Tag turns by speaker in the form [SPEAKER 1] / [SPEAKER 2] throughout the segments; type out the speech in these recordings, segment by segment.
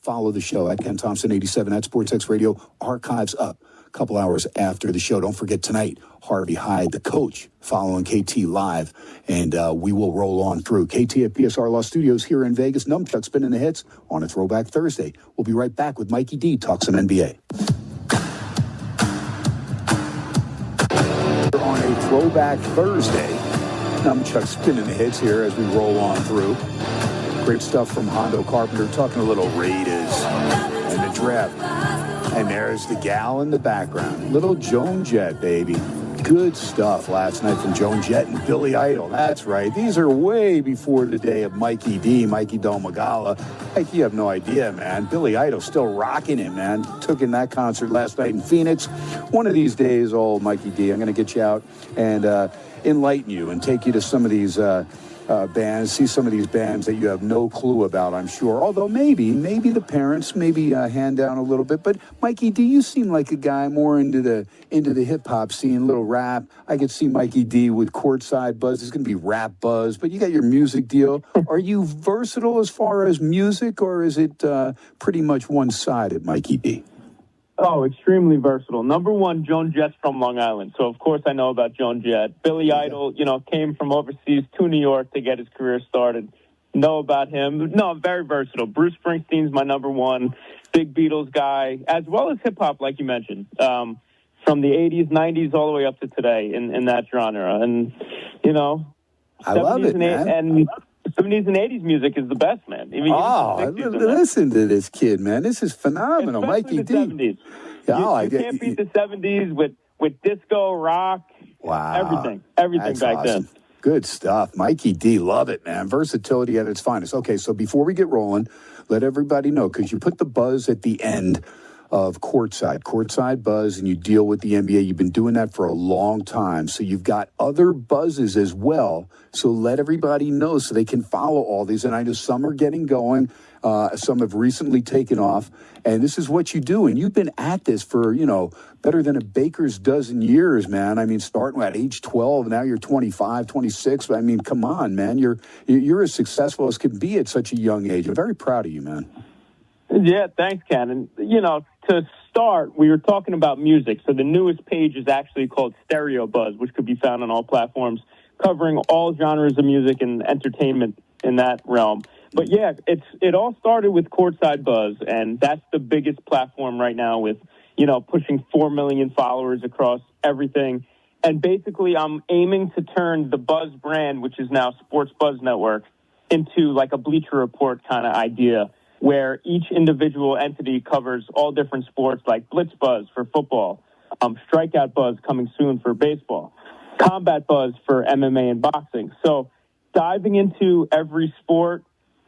[SPEAKER 1] follow the show at Ken Thompson 87 at SportsX Radio. Archives up a couple hours after the show. Don't forget tonight, Harvey Hyde, the coach, following KT live, and we will roll on through. KT at PSR Law Studios here in Vegas. Numchuck spinning the hits on a Throwback Thursday. We'll be right back with Mikey D. Talk some NBA. On a Throwback Thursday, Numchuck spinning the hits here as we roll on through. Great stuff from Hondo Carpenter, talking a little Raiders and the draft. And there's the gal in the background. Little Joan Jett, baby. Good stuff last night from Joan Jett and Billy Idol. That's right. These are way before the day of Mikey D, Mikey Domagala. Like, you have no idea, man. Billy Idol still rocking it, man. Took in that concert last night in Phoenix. One of these days, old Mikey D, I'm going to get you out and enlighten you and take you to some of these bands, see some of these bands that you have no clue about, I'm sure. Although maybe the parents hand down a little bit. But Mikey D, you seem like a guy more into the hip hop scene, little rap. I could see Mikey D with Courtside Buzz. There's going to be Rap Buzz, but you got your music deal. Are you versatile as far as music, or is it pretty much one-sided, Mikey D?
[SPEAKER 2] Oh, extremely versatile. Number one, Joan Jett's from Long Island, so of course I know about Joan Jett. Billy Idol, came from overseas to New York to get his career started. Know about him. No, very versatile. Bruce Springsteen's my number one. Big Beatles guy, as well as hip-hop, like you mentioned, from the 80s, 90s, all the way up to today in that genre. And,
[SPEAKER 1] I love it, man.
[SPEAKER 2] And 70s and 80s music is the best, man.
[SPEAKER 1] Listen to this kid, man. This is phenomenal.
[SPEAKER 2] Especially
[SPEAKER 1] Mikey D.
[SPEAKER 2] 70s. You can't beat the 70s with disco, rock,
[SPEAKER 1] wow,
[SPEAKER 2] everything back
[SPEAKER 1] awesome.
[SPEAKER 2] then.
[SPEAKER 1] Good stuff. Mikey D, love it, man. Versatility at its finest. Okay, so before we get rolling, let everybody know, because you put the buzz at the end of Courtside Buzz, and you deal with the NBA. You've been doing that for a long time, so you've got other buzzes as well. So let everybody know so they can follow all these. And I know some are getting going. Some have recently taken off. And this is what you do. And you've been at this for, better than a baker's dozen years, man. I mean, starting at age 12, now you're 25, 26. I mean, come on, man. You're as successful as can be at such a young age. I'm very proud of you, man.
[SPEAKER 2] Yeah, thanks, Ken. And, to start, we were talking about music. So the newest page is actually called Stereo Buzz, which could be found on all platforms, covering all genres of music and entertainment in that realm. But yeah, it all started with Courtside Buzz, and that's the biggest platform right now with, pushing 4 million followers across everything. And basically, I'm aiming to turn the Buzz brand, which is now Sports Buzz Network, into like a Bleacher Report kind of idea, where each individual entity covers all different sports, like Blitz Buzz for football, Strikeout Buzz coming soon for baseball, Combat Buzz for MMA and boxing. So diving into every sport,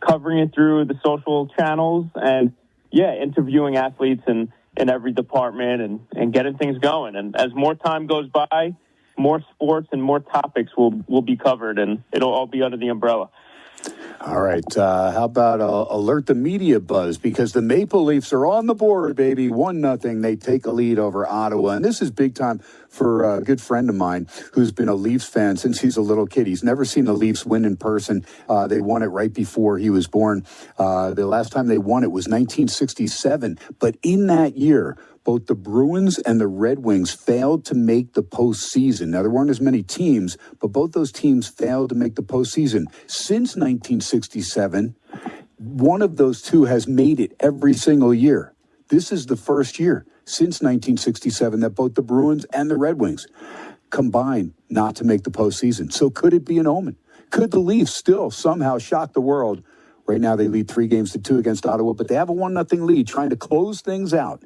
[SPEAKER 2] covering it through the social channels, and, interviewing athletes in every department and getting things going. And as more time goes by, more sports and more topics will be covered, and it'll all be under the umbrella.
[SPEAKER 1] All right. How about alert the media buzz? Because the Maple Leafs are on the board, baby. 1-0. They take a lead over Ottawa. And this is big time for a good friend of mine who's been a Leafs fan since he's a little kid. He's never seen the Leafs win in person. They won it right before he was born. The last time they won it was 1967. But in that year, both the Bruins and the Red Wings failed to make the postseason. Now, there weren't as many teams, but both those teams failed to make the postseason. Since 1967, one of those two has made it every single year. This is the first year since 1967 that both the Bruins and the Red Wings combined not to make the postseason. So could it be an omen? Could the Leafs still somehow shock the world? Right now, they lead 3-2 against Ottawa, but they have a 1-0 lead, trying to close things out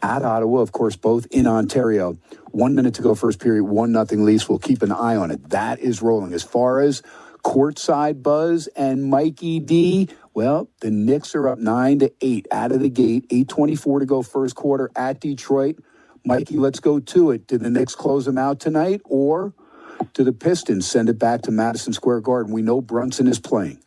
[SPEAKER 1] at Ottawa, of course, both in Ontario. 1 minute to go, first period, 1-0 Leafs. We'll keep an eye on it. That is rolling. As far as Courtside Buzz and Mikey D, well, the Knicks are up 9-8 out of the gate. 8:24 to go, first quarter at Detroit. Mikey, let's go to it. Did the Knicks close them out tonight, or do the Pistons send it back to Madison Square Garden? We know Brunson is playing.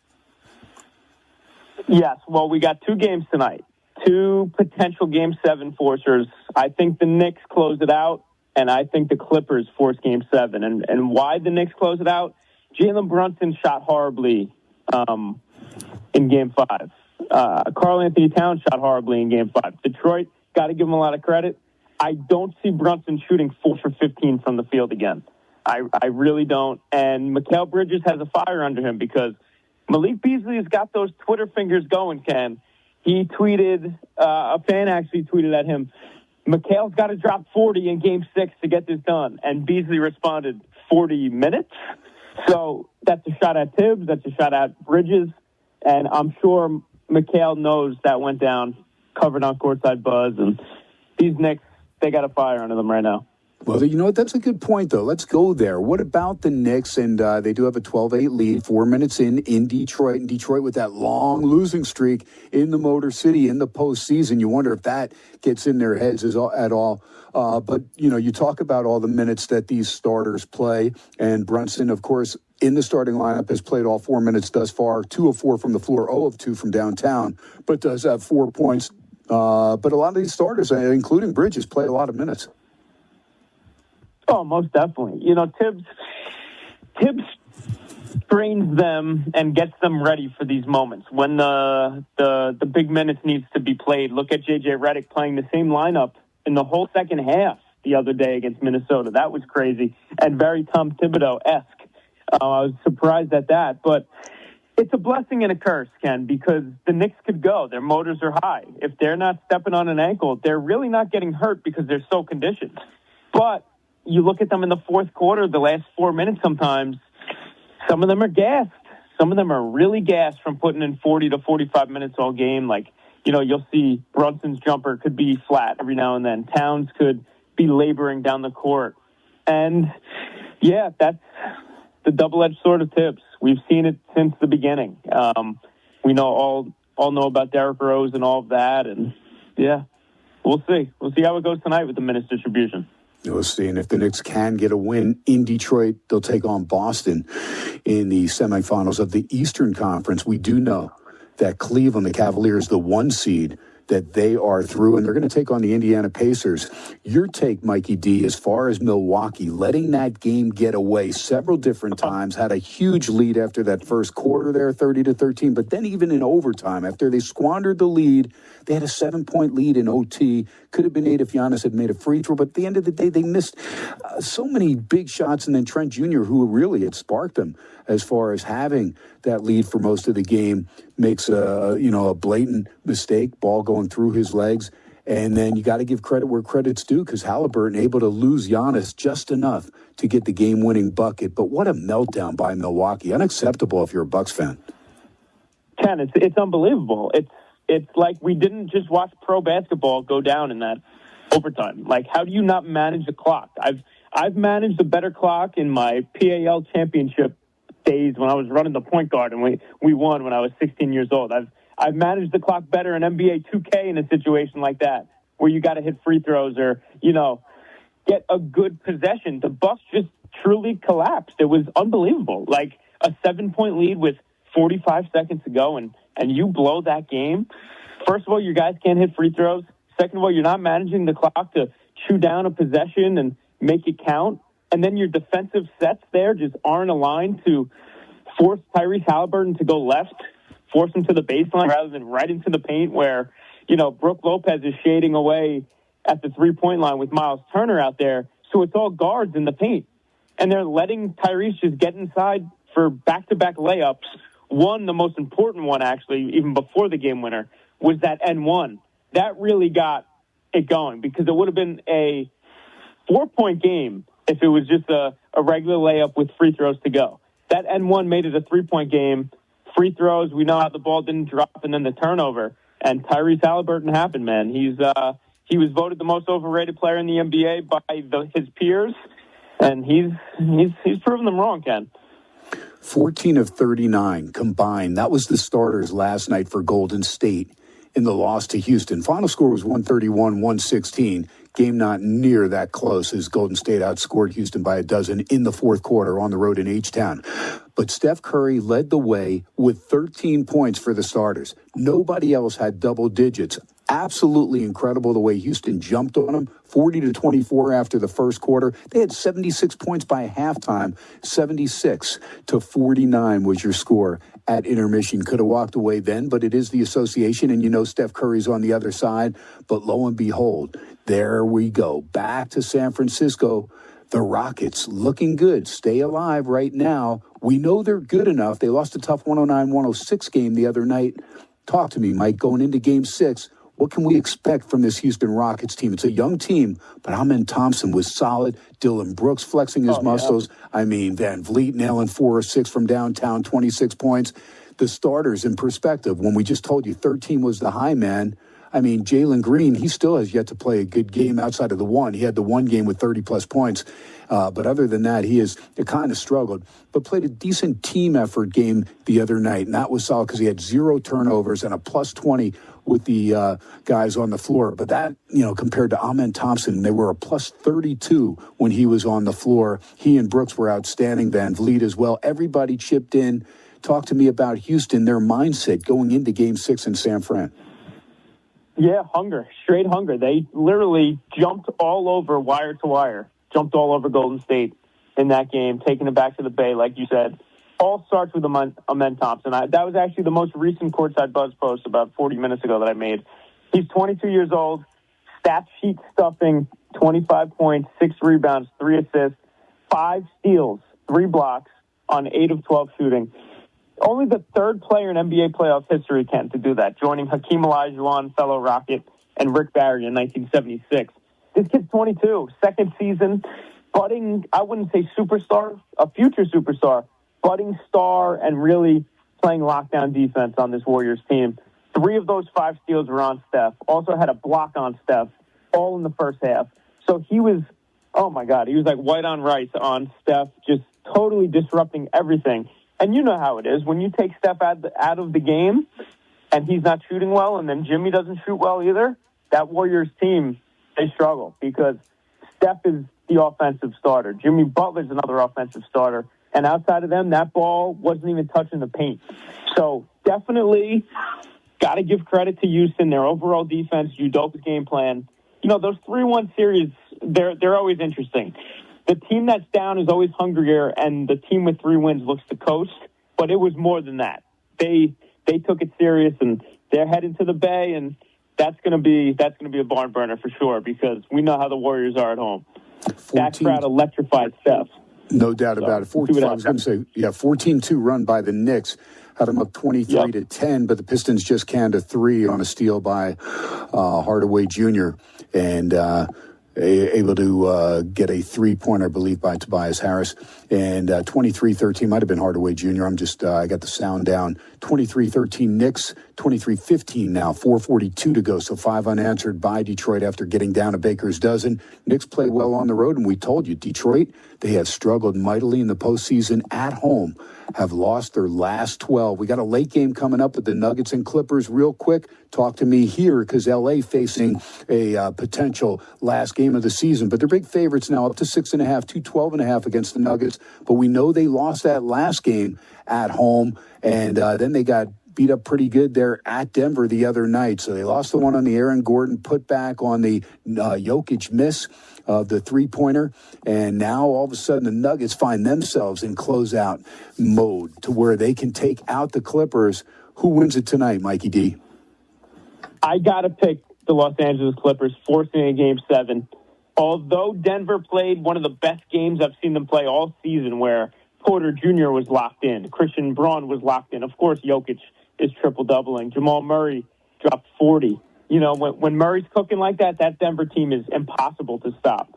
[SPEAKER 2] Yes, well, we got 2 games tonight, 2 potential Game 7 forcers. I think the Knicks close it out, and I think the Clippers force Game 7. And why the Knicks close it out? Jalen Brunson shot horribly in Game 5. Karl Anthony Towns shot horribly in Game 5. Detroit, got to give him a lot of credit. I don't see Brunson shooting 4 for 15 from the field again. I really don't. And Mikal Bridges has a fire under him because Malik Beasley has got those Twitter fingers going, Ken. He tweeted, a fan actually tweeted at him, Mikal's got to drop 40 in Game 6 to get this done. And Beasley responded, 40 minutes? So that's a shot at Tibbs. That's a shot at Bridges. And I'm sure Mikal knows that went down, covered on Courtside Buzz. And these Knicks, they got a fire under them right now.
[SPEAKER 1] Well, you know what? That's a good point, though. Let's go there. What about the Knicks? And they do have a 12-8 lead, 4 minutes in Detroit. And Detroit with that long losing streak in the Motor City in the postseason. You wonder if that gets in their heads at all. But, you know, you talk about all the minutes that these starters play. And Brunson, of course, in the starting lineup has played all 4 minutes thus far, 2 of 4 from the floor, 0 of 2 from downtown, but does have 4 points. But a lot of these starters, including Bridges, play a lot of minutes.
[SPEAKER 2] Oh, most definitely. You know, Tibbs trains them and gets them ready for these moments when the big minutes needs to be played. Look at J.J. Redick playing the same lineup in the whole second half the other day against Minnesota. That was crazy and very Tom Thibodeau-esque. I was surprised at that, but it's a blessing and a curse, Ken, because the Knicks could go. Their motors are high. If they're not stepping on an ankle, they're really not getting hurt because they're so conditioned. But you look at them in the fourth quarter, the last 4 minutes sometimes, some of them are gassed. Some of them are really gassed from putting in 40 to 45 minutes all game. Like, you know, you'll see Brunson's jumper could be flat every now and then. Towns could be laboring down the court. And, yeah, that's the double-edged sword of Tibbs. We've seen it since the beginning. We know all know about Derrick Rose and all of that. And, yeah, we'll see. We'll see how it goes tonight with the minutes distribution.
[SPEAKER 1] We'll see. And if the Knicks can get a win in Detroit, they'll take on Boston in the semifinals of the Eastern Conference. We do know that Cleveland, the Cavaliers, the 1 seed, that they are through, and they're going to take on the Indiana Pacers. Your take, Mikey D, as far as Milwaukee, letting that game get away several different times, had a huge lead after that first quarter there, 30-13, but then even in overtime, after they squandered the lead, they had a 7-point lead in OT. Could have been 8 if Giannis had made a free throw, but at the end of the day, they missed so many big shots, and then Trent Jr., who really had sparked them as far as having that lead for most of the game, makes a blatant mistake, ball going through his legs. And then you got to give credit where credit's due, because Halliburton able to lose Giannis just enough to get the game-winning bucket. But what a meltdown by Milwaukee. Unacceptable if you're a Bucks fan.
[SPEAKER 2] Ken, it's unbelievable. It's like we didn't just watch pro basketball go down in that overtime. Like, how do you not manage the clock? I've managed a better clock in my PAL championship days when I was running the point guard, and we won when I was 16 years old. I've managed the clock better in NBA 2K in a situation like that, where you got to hit free throws or, you know, get a good possession. The Bucks just truly collapsed. It was unbelievable. Like a 7-point lead with 45 seconds to go, and you blow that game. First of all, your guys can't hit free throws. Second of all, you're not managing the clock to chew down a possession and make it count. And then your defensive sets there just aren't aligned to force Tyrese Halliburton to go left, force him to the baseline rather than right into the paint where, you know, Brook Lopez is shading away at the three-point line with Miles Turner out there. So it's all guards in the paint. And they're letting Tyrese just get inside for back-to-back layups. One, the most important one, actually, even before the game winner, was that N1. That really got it going because it would have been a 4-point game if it was just a regular layup with free throws to go. That N1 made it a 3-point game. Free throws, we know how the ball didn't drop, and then the turnover. And Tyrese Halliburton happened, man. He was voted the most overrated player in the NBA by his peers, and he's proven them wrong, Ken.
[SPEAKER 1] 14 of 39 combined. That was the starters last night for Golden State in the loss to Houston. Final score was 131-116. Game not near that close as Golden State outscored Houston by a dozen in the fourth quarter on the road in H-Town. But Steph Curry led the way with 13 points for the starters. Nobody else had double digits. Absolutely incredible the way Houston jumped on them, 40-24 after the first quarter. They had 76 points by halftime. 76-49 was your score at intermission. Could have walked away then, but it is the association, and you know Steph Curry's on the other side. But lo and behold, there we go. Back to San Francisco. The Rockets looking good. Stay alive right now. We know they're good enough. They lost a tough 109-106 game the other night. Talk to me, Mike, going into Game 6. What can we expect from this Houston Rockets team? It's a young team, but Amen Thompson was solid. Dylan Brooks flexing his muscles. Yeah. I mean, Van Vliet nailing 4 or 6 from downtown, 26 points. The starters in perspective, when we just told you 13 was the high man, I mean, Jalen Green, he still has yet to play a good game outside of the one. He had the one game with 30-plus points. But other than that, he kind of struggled, but played a decent team effort game the other night. And that was solid because he had 0 turnovers and a plus 20 with the guys on the floor. But that, compared to Amen Thompson, they were a plus 32 when he was on the floor. He and Brooks were outstanding, Van Vliet as well. Everybody chipped in. Talk to me about Houston, their mindset going into Game 6 in San Fran.
[SPEAKER 2] Yeah, hunger, straight hunger. They literally jumped all over wire to wire, jumped all over Golden State in that game, taking it back to the Bay, like you said. All starts with Amen Thompson. That was actually the most recent Courtside Buzz post about 40 minutes ago that I made. He's 22 years old, stat sheet stuffing, 25 points, 6 rebounds, 3 assists, 5 steals, 3 blocks on 8 of 12 shooting. Only the third player in NBA playoff history can to do that, joining Hakeem Olajuwon, fellow Rocket, and Rick Barry in 1976. This kid's 22, second season, budding, I wouldn't say superstar, a future superstar, budding star, and really playing lockdown defense on this Warriors team. 3 of those 5 steals were on Steph. Also had a block on Steph, all in the first half. So he was, oh my God, he was like white on rice on Steph, just totally disrupting everything. And you know how it is. When you take Steph out of the game and he's not shooting well, and then Jimmy doesn't shoot well either, that Warriors team, they struggle because Steph is the offensive starter. Jimmy Butler's another offensive starter. And outside of them, that ball wasn't even touching the paint. So definitely got to give credit to Houston, their overall defense, Udoka's game plan. Those 3-1 series, they're always interesting. The team that's down is always hungrier, and the team with 3 wins looks to coast. But it was more than that. They took it serious, and they're heading to the Bay, and that's gonna be a barn burner for sure because we know how the Warriors are at home. That crowd electrified Steph.
[SPEAKER 1] No doubt about it. 14-2 run by the Knicks. Had them up 23-10, but the Pistons just canned a 3 on a steal by Hardaway Jr. and able to get a 3-pointer, I believe, by Tobias Harris. And 23-13 might have been Hardaway Jr. I got the sound down. 23-13 Knicks, 23-15 now, 4:42 to go. So 5 unanswered by Detroit after getting down a baker's dozen. Knicks played well on the road, and we told you, Detroit, they have struggled mightily in the postseason at home, have lost their last 12. We got a late game coming up with the Nuggets and Clippers. Real quick, talk to me here because L.A. facing a potential last game of the season. But they're big favorites now, up to 6.5, 212.5 against the Nuggets. But we know they lost that last game at home, and then they got beat up pretty good there at Denver the other night. So they lost the one on the Aaron Gordon put back on the Jokic miss of the 3-pointer. And now all of a sudden the Nuggets find themselves in closeout mode to where they can take out the Clippers. Who wins it tonight, Mikey D?
[SPEAKER 2] I got to pick the Los Angeles Clippers, forcing a Game 7. Although Denver played one of the best games I've seen them play all season, where Porter Jr. was locked in, Christian Braun was locked in. Of course, Jokic is triple-doubling. Jamal Murray dropped 40. When Murray's cooking like that, that Denver team is impossible to stop.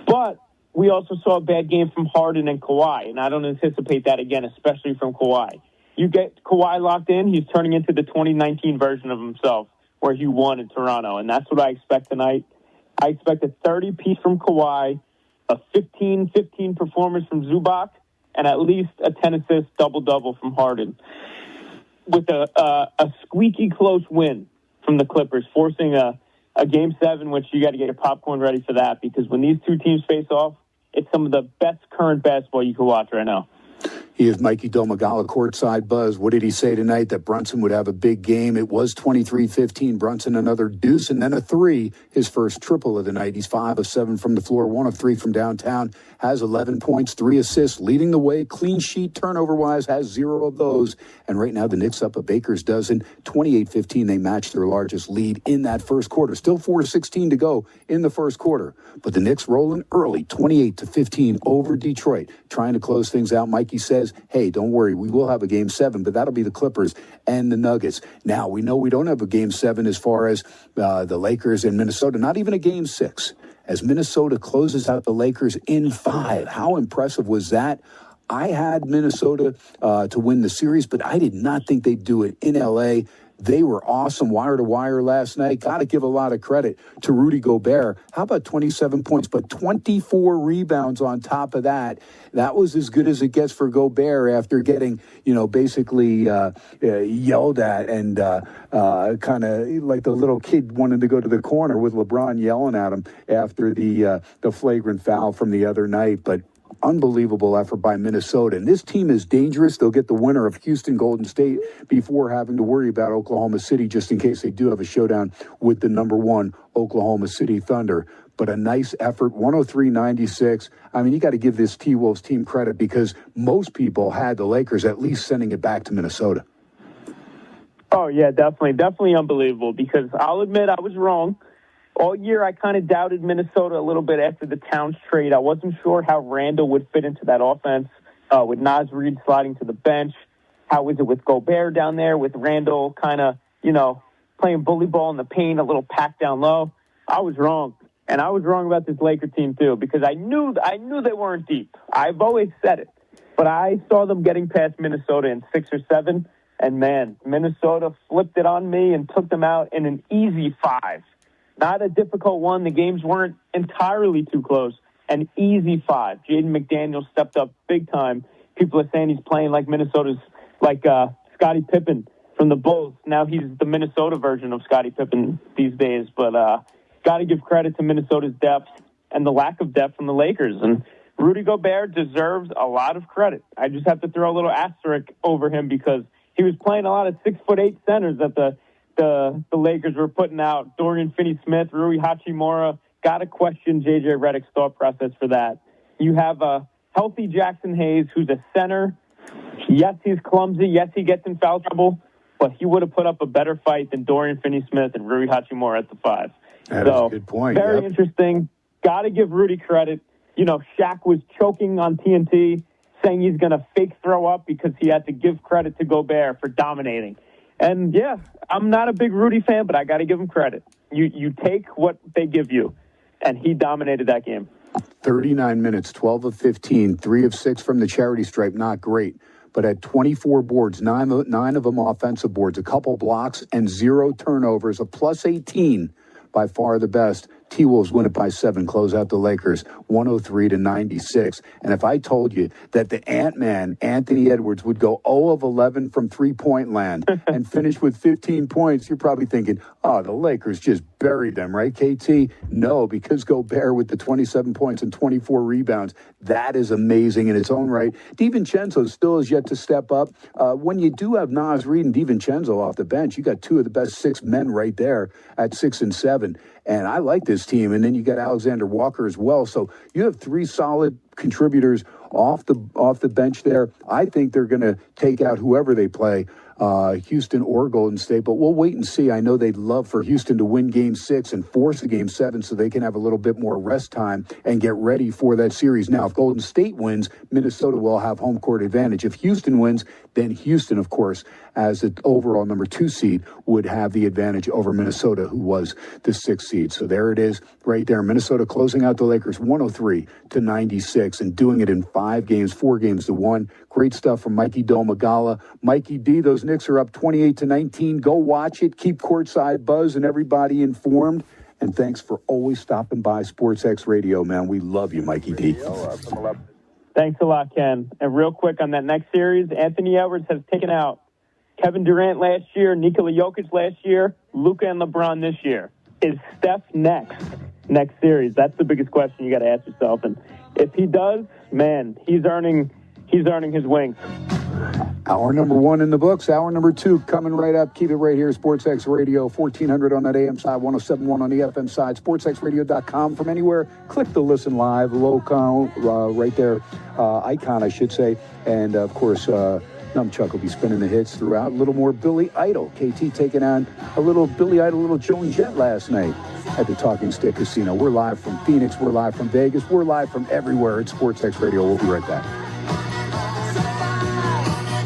[SPEAKER 2] But we also saw a bad game from Harden and Kawhi, and I don't anticipate that again, especially from Kawhi. You get Kawhi locked in, he's turning into the 2019 version of himself, where he won in Toronto, and that's what I expect tonight. I expect a 30-piece from Kawhi, a 15-15 performance from Zubac, and at least a 10-assist double-double from Harden, with a squeaky close win from the Clippers, forcing a Game 7, which you got to get your popcorn ready for that, because when these two teams face off, it's some of the best current basketball you can watch right now.
[SPEAKER 1] He is Mikey Domagala, courtside buzz. What did he say tonight? That Brunson would have a big game. It was 23-15. Brunson another deuce and then a three. His first triple of the night. He's 5 of 7 from the floor, 1 of 3 from downtown. Has 11 points, 3 assists, leading the way. Clean sheet turnover-wise, has 0 of those. And right now the Knicks up a baker's dozen. 28-15. They match their largest lead in that first quarter. Still 4:16 to go in the first quarter. But the Knicks rolling early, 28-15 over Detroit. Trying to close things out. Mikey says, hey, don't worry, we will have a Game 7, but that'll be the Clippers and the Nuggets. Now, we know we don't have a Game 7 as far as the Lakers and Minnesota, not even a Game 6, as Minnesota closes out the Lakers in 5. How impressive was that? I had Minnesota to win the series, but I did not think they'd do it in L.A. They were awesome wire to wire last night. Got to give a lot of credit to Rudy Gobert. How about 27 points, but 24 rebounds on top of that? That was as good as it gets for Gobert after getting, basically yelled at and kind of like the little kid wanted to go to the corner with LeBron yelling at him after the flagrant foul from the other night. But unbelievable effort by Minnesota. And this team is dangerous. They'll get the winner of Houston Golden State before having to worry about Oklahoma City, just in case they do have a showdown with the number 1 Oklahoma City Thunder. But a nice effort, 103-96. I mean, you got to give this T-Wolves team credit because most people had the Lakers at least sending it back to Minnesota.
[SPEAKER 2] Oh, yeah, definitely unbelievable because I'll admit I was wrong. All year, I kind of doubted Minnesota a little bit after the Towns trade. I wasn't sure how Randall would fit into that offense with Naz Reid sliding to the bench. How was it with Gobert down there, with Randall kind of, playing bully ball in the paint, a little pack down low? I was wrong. And I was wrong about this Laker team, too, because I knew they weren't deep. I've always said it. But I saw them getting past Minnesota in 6 or 7, and, man, Minnesota flipped it on me and took them out in an easy 5. Not a difficult one. The games weren't entirely too close. An easy 5. Jaden McDaniels stepped up big time. People are saying he's playing like Minnesota's, like Scottie Pippen from the Bulls. Now he's the Minnesota version of Scottie Pippen these days. But got to give credit to Minnesota's depth and the lack of depth from the Lakers. And Rudy Gobert deserves a lot of credit. I just have to throw a little asterisk over him because he was playing a lot of 6'8" centers at the Lakers were putting out. Dorian Finney-Smith, Rui Hachimura. Got to question J.J. Redick's thought process for that. You have a healthy Jackson Hayes, who's a center. Yes, he's clumsy. Yes, he gets in foul trouble. But he would have put up a better fight than Dorian Finney-Smith and Rui Hachimura at the 5.
[SPEAKER 1] That is a good point.
[SPEAKER 2] Very interesting. Got to give Rudy credit. Shaq was choking on TNT, saying he's going to fake throw up because he had to give credit to Gobert for dominating. And, yeah, I'm not a big Rudy fan, but I got to give him credit. You take what they give you, and he dominated that game.
[SPEAKER 1] 39 minutes, 12 of 15, 3 of 6 from the charity stripe, not great. But had 24 boards, nine of them offensive boards, a couple blocks, and 0 turnovers, a plus 18, by far the best. T-Wolves win it by 7, close out the Lakers, 103-96. And if I told you that the Ant-Man, Anthony Edwards, would go 0 of 11 from three-point land and finish with 15 points, you're probably thinking, oh, the Lakers just buried them, right, KT? No, because Gobert with the 27 points and 24 rebounds, that is amazing in its own right. DiVincenzo still has yet to step up. When you do have Naz Reid and DiVincenzo off the bench, you got 2 of the best 6 men right there at 6 and 7. And I like this team. And then you got Alexander Walker as well. So you have 3 solid contributors off the bench there. I think they're going to take out whoever they play, Houston or Golden State. But we'll wait and see. I know they'd love for Houston to win Game 6 and force a Game 7 so they can have a little bit more rest time and get ready for that series. Now, if Golden State wins, Minnesota will have home court advantage. If Houston wins, then Houston, of course, as the overall number 2 seed, would have the advantage over Minnesota, who was the 6th seed. So there it is right there. Minnesota closing out the Lakers 103-96 and doing it in 5 games, 4 games to 1. Great stuff from Mikey Domagala. Mikey D, those Knicks are up 28-19. Go watch it. Keep courtside buzz and everybody informed. And thanks for always stopping by SportsX Radio, man. We love you, Mikey D.
[SPEAKER 2] Thanks a lot, Ken. And real quick on that next series, Anthony Edwards has taken out Kevin Durant last year, Nikola Jokic last year, Luka and LeBron this year. Is Steph next series? That's the biggest question you got to ask yourself. And if he does, man, he's earning he's earning his wings.
[SPEAKER 1] Hour number 1 in the books. Hour number 2 coming right up. Keep it right here. SportsX Radio, 1400 on that AM side, 1071 on the FM side. SportsXradio.com from anywhere. Click the listen live logo right there. Icon, I should say. And, of course, Numchuck will be spinning the hits throughout. A little more Billy Idol. KT taking on a little Billy Idol, a little Joan Jett last night at the Talking Stick Casino. We're live from Phoenix. We're live from Vegas. We're live from everywhere at SportsX Radio. We'll be right back.